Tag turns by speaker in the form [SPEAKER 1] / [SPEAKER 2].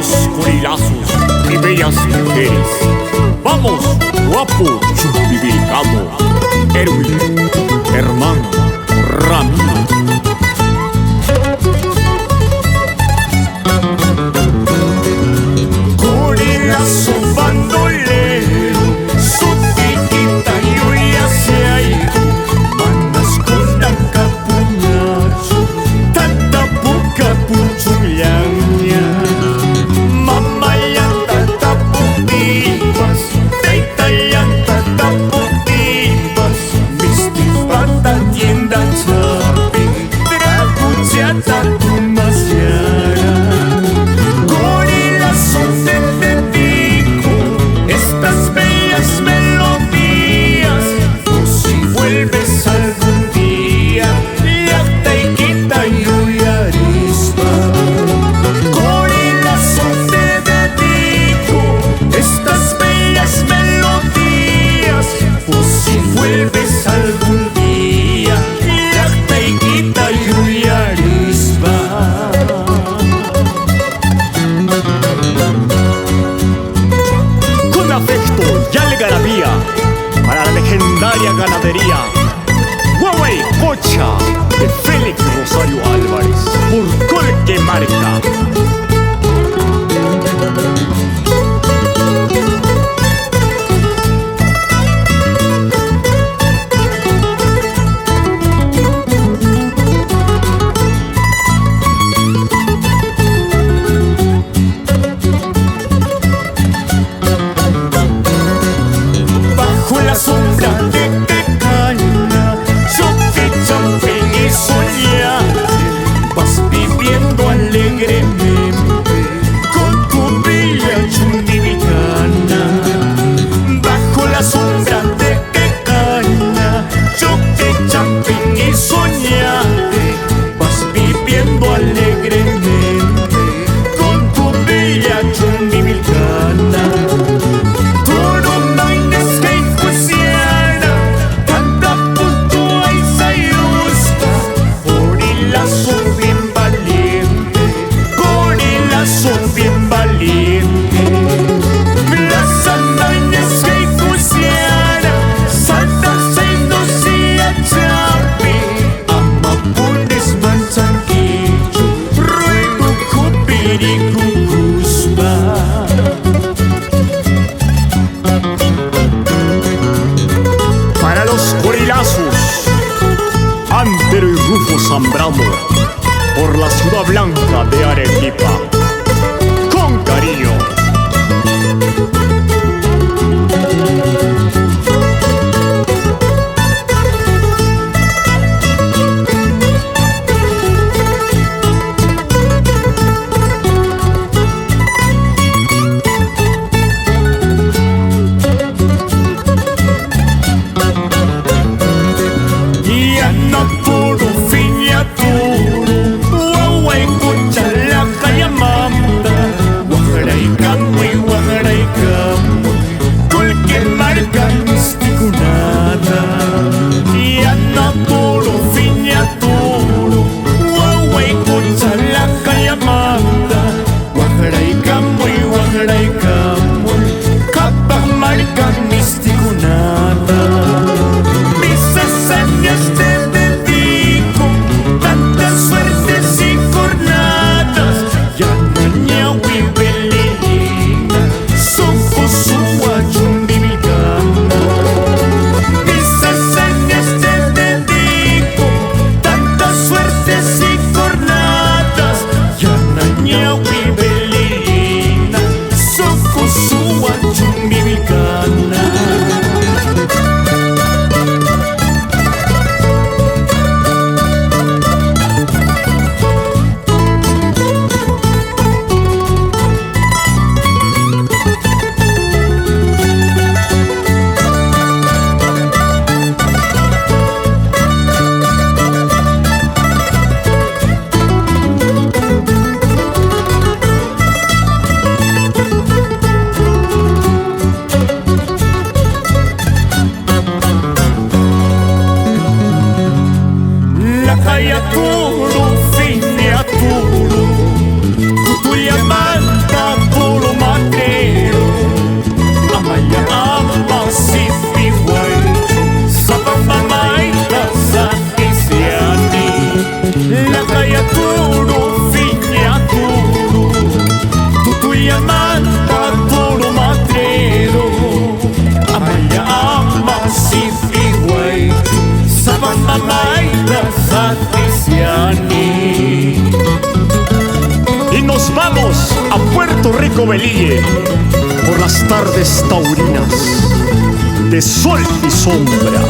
[SPEAKER 1] los gorilazos y bellas mujeres. Vamos, guapo, Chumbivilcamo, Erwin, Herman, Ramiro. Gorilazo bandolero, su piquita yo ya se ha ido. Manas con la capuñazo, tanta poca puchullaña. Mamá ya tata putipas, teita ya tata putipas. Mis pata tienda chapi, trapucha tatu masiara. Gorilazo te dedico estas bellas melodías. Por si vuelves algún día, ya te quita y arispa. Gorilazo te dedico estas bellas melodías. Por si vuelves algún día, ya te quita y arispa. Con afecto y algarabía para la legendaria ganadería Huawei Cocha de Félix Rosario Álvarez por Colque Marca. Bajo la sombra de caña, choque, champín y soñate, vas viviendo alegremente con tu bella chundivicana. Bajo la sombra de caña, choque, champín y soñate, vas viviendo alegremente con tu bella chundivicana. Son bien valiente, las andañas que pusiera, saltas en dos y a chapi, amapunes manzanquillo, ruego cupiricucuspa. Para los gorilazos, Antero y Rufo Zambrano, por la ciudad blanca de Arequipa. Con cariño. Y anatoro, fiñatoro, Huawei Cocha la callamanda. Guajaraicamo y guajaraicamo, Colque Marca místico nada. Y anatoro, fiñatoro, Huawei Cocha la callamanda. Guajaraicamo y guajaraicamo, Capac Marca místico nada. Mis hazañas te dedico, tantas suertes y jornadas. Ya naña huibelina, son posua chumbivilcana. Mis hazañas te dedico, tantas suertes y jornadas. Ya naña huibelina, son posua chumbivilcana. Ayaturo, fine aturo, tutuya manta
[SPEAKER 2] Baticiani.
[SPEAKER 1] Y nos vamos a Puerto Rico, Belille, por las tardes taurinas de sol y sombra.